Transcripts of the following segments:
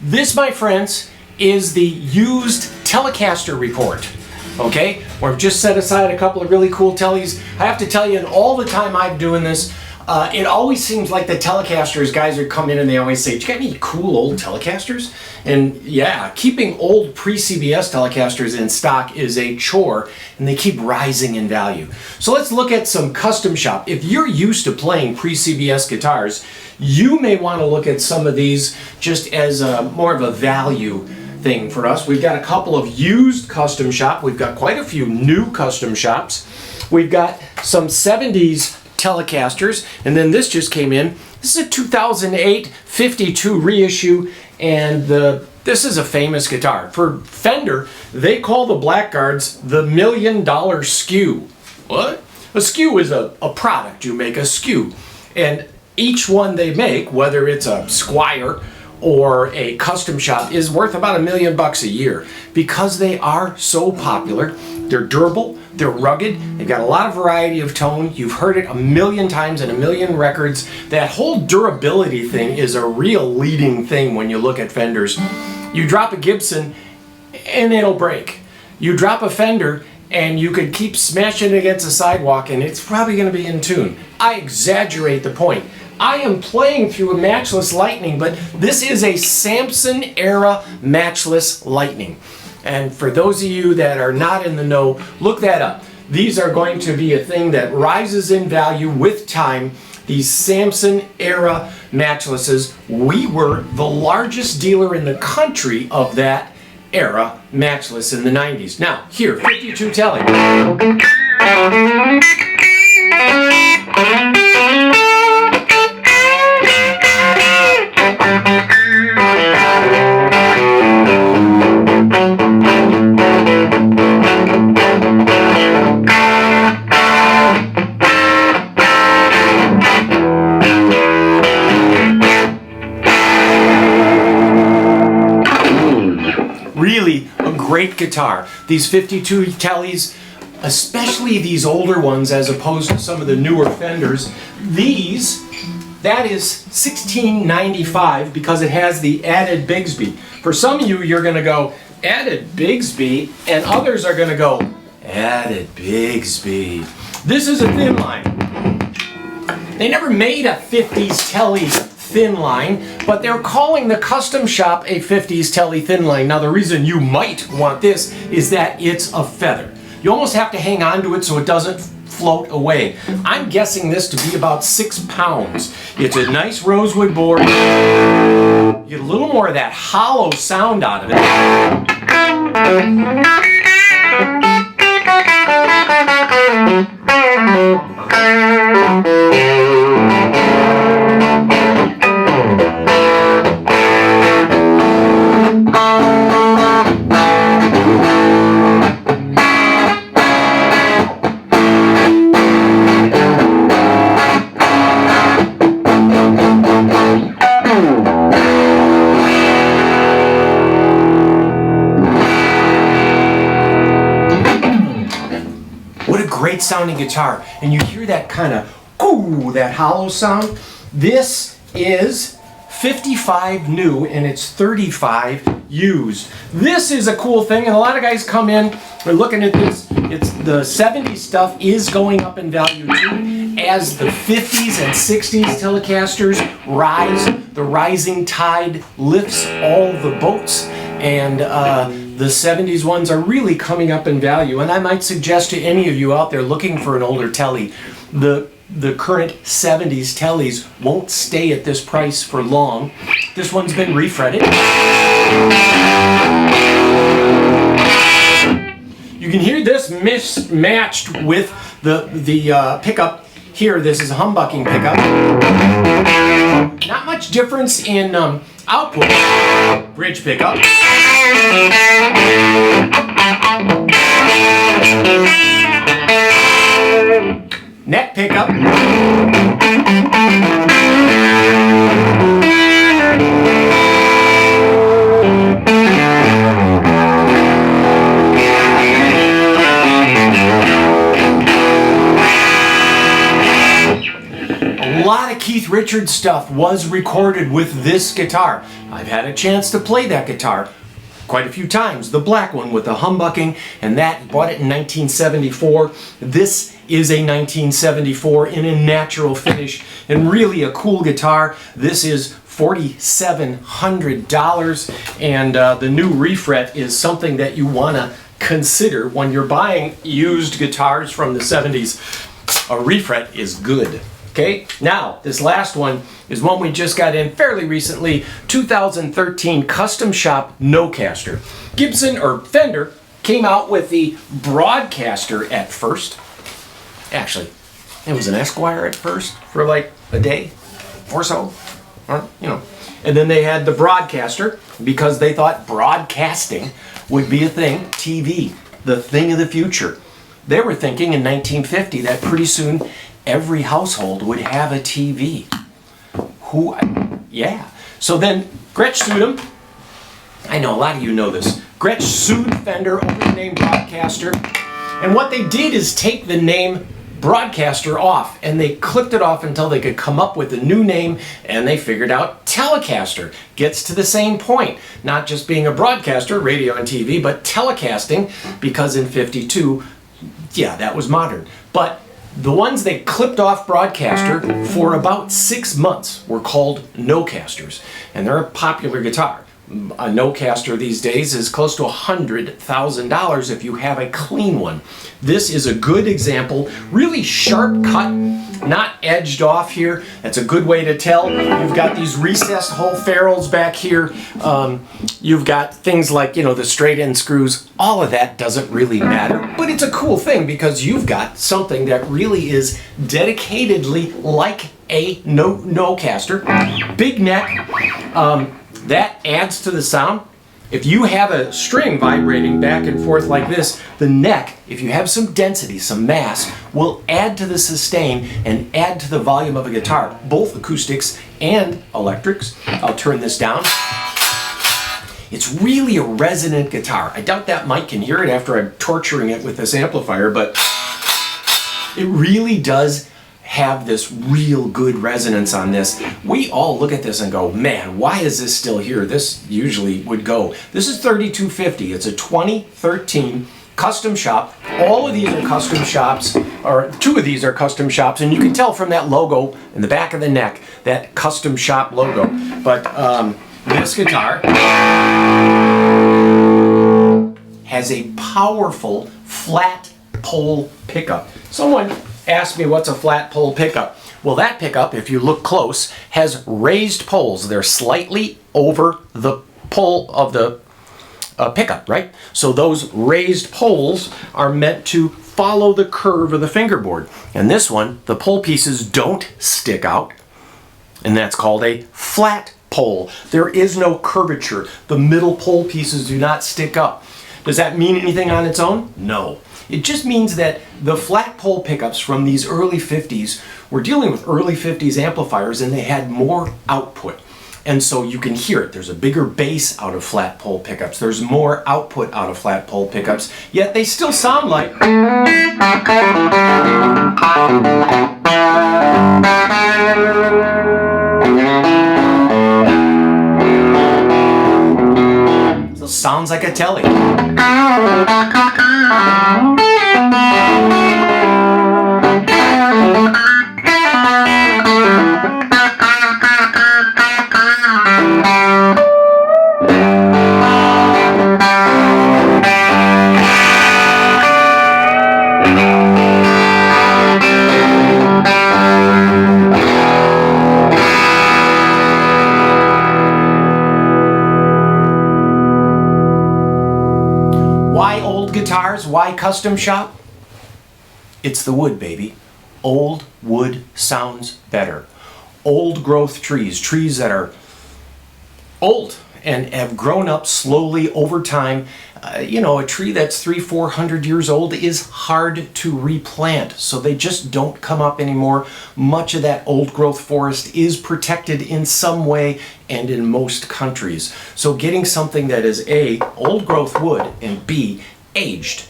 This, my friends, is the used Telecaster report. Okay, we've just set aside a couple of really cool Teles. I have to tell you, in all the time I'm doing this, it always seems like the Telecasters guys would come in and they always say, "Do you got any cool old Telecasters?" And yeah, keeping old pre-CBS Telecasters in stock is a chore, and they keep rising in value. So let's look at some custom shop. If you're used to playing pre-CBS guitars, you may want to look at some of these just as more of a value thing for us. We've got a couple of used custom shop. We've got quite a few new custom shops. We've got some 70s Telecasters, and then this just came in. This is a 2008 52 reissue, and this is a famous guitar. For Fender, they call the Blackguards the $1 million SKU. What? A SKU is a product. You make a SKU, and each one they make, whether it's a Squire or a custom shop, is worth about $1 million a year because they are so popular. They're durable, they're rugged, they've got a lot of variety of tone. You've heard it 1,000,000 times in 1,000,000 records. That whole durability thing is a real leading thing when you look at Fenders. You drop a Gibson and it'll break. You drop a Fender and you could keep smashing it against a sidewalk and it's probably going to be in tune. I exaggerate the point. I am playing through a Matchless Lightning, but this is a Samson era Matchless Lightning. And for those of you that are not in the know, look that up. These are going to be a thing that rises in value with time. These Samson era Matchlesses. We were the largest dealer in the country of that era Matchless in the 90s. Now, here, 52 Tele. Really a great guitar. These 52 Teles, especially these older ones as opposed to some of the newer Fenders, that is $16.95 because it has the added Bigsby. For some of you, you're going to go, added Bigsby, and others are going to go, added Bigsby. This is a thin line. They never made a 50s Tele thin line, but they're calling the custom shop a 50s Tele thin line. Now the reason you might want this is that it's a feather. You almost have to hang on to it so it doesn't float away. I'm guessing this to be about 6 pounds. It's a nice rosewood board. You get a little more of that hollow sound out of it. Great sounding guitar, and you hear that kind of ooh, that hollow sound. This is 55 new and it's 35 used. This is a cool thing, and a lot of guys come in, we're looking at this, it's the 70s stuff is going up in value too as the 50s and 60s Telecasters rise. The rising tide lifts all the boats, and the 70s ones are really coming up in value. And I might suggest to any of you out there looking for an older Tele, the current 70s Teles won't stay at this price for long. This one's been refretted. You can hear this mismatched with the pickup here. This is a humbucking pickup. Not much difference in output. Bridge pickup. Neck pickup. A lot of key Keith Richards stuff was recorded with this guitar. I've had a chance to play that guitar quite a few times. The black one with the humbucking, and that, bought it in 1974. This is a 1974 in a natural finish, and really a cool guitar. This is $4,700, and the new refret is something that you want to consider when you're buying used guitars from the 70s. A refret is good. Okay, now this last one is one we just got in fairly recently, 2013 custom shop Nocaster. Gibson or Fender came out with the Broadcaster at first. Actually, it was an Esquire at first for like a day or so, or, you know. And then they had the Broadcaster because they thought broadcasting would be a thing, TV, the thing of the future. They were thinking in 1950 that pretty soon every household would have a TV. Yeah. So then Gretsch sued him. I know a lot of you know this. Gretsch sued Fender over the name Broadcaster. And what they did is take the name Broadcaster off, and they clipped it off until they could come up with a new name, and they figured out Telecaster. Gets to the same point. Not just being a broadcaster, radio and TV, but telecasting, because in '52, yeah, that was modern. But the ones they clipped off Broadcaster for about 6 months were called Nocasters, and they're a popular guitar. A Nocaster these days is close to $100,000 if you have a clean one. This is a good example, really sharp cut, not edged off here. That's a good way to tell. You've got these recessed hole ferrules back here. You've got things like, you know, the straight end screws. All of that doesn't really matter, but it's a cool thing because you've got something that really is dedicatedly like a Nocaster. Big neck. That adds to the sound. If you have a string vibrating back and forth like this, the neck, if you have some density, some mass, will add to the sustain and add to the volume of a guitar, both acoustics and electrics. I'll turn this down. It's really a resonant guitar. I doubt that mic can hear it after I'm torturing it with this amplifier, but it really does have this real good resonance on this. We all look at this and go, man, why is this still here? This usually would go. This is 3250. It's a 2013 custom shop. All of these are custom shops, or two of these are custom shops, and you can tell from that logo in the back of the neck, that custom shop logo. But this guitar has a powerful flat pole pickup. Someone asked me what's a flat pole pickup. Well, that pickup, if you look close, has raised poles. They're slightly over the pole of the pickup, right? So those raised poles are meant to follow the curve of the fingerboard. And this one, the pole pieces don't stick out, and that's called a flat pole. There is no curvature. The middle pole pieces do not stick up. Does that mean anything on its own? No. It just means that the flat pole pickups from these early 50s were dealing with early 50s amplifiers, and they had more output. And so you can hear it. There's a bigger bass out of flat pole pickups. There's more output out of flat pole pickups, yet they still sound like... Still sounds like a Tele. Why old guitars? Why custom shop? It's the wood, baby. Old wood sounds better. Old growth trees, trees that are old and have grown up slowly over time. You know, a tree that's 300-400 years old is hard to replant, so they just don't come up anymore. Much of that old growth forest is protected in some way, and in most countries. So getting something that is A, old growth wood, and B, aged.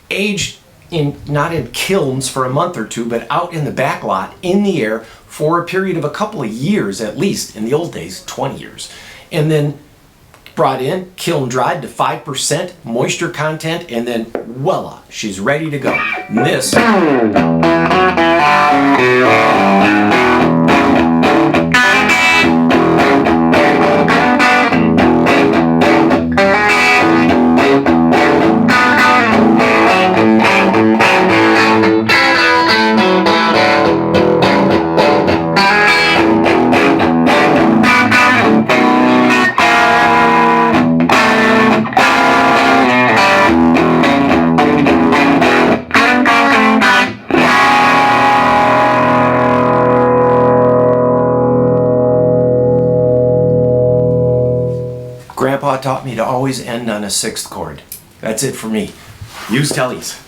Aged in, not in kilns for a month or two, but out in the back lot, in the air, for a period of a couple of years at least, in the old days, 20 years. And then brought in, kiln dried to 5% moisture content, and then voila, she's ready to go. And this Grandpa taught me to always end on a 6th chord. That's it for me. Use Teles.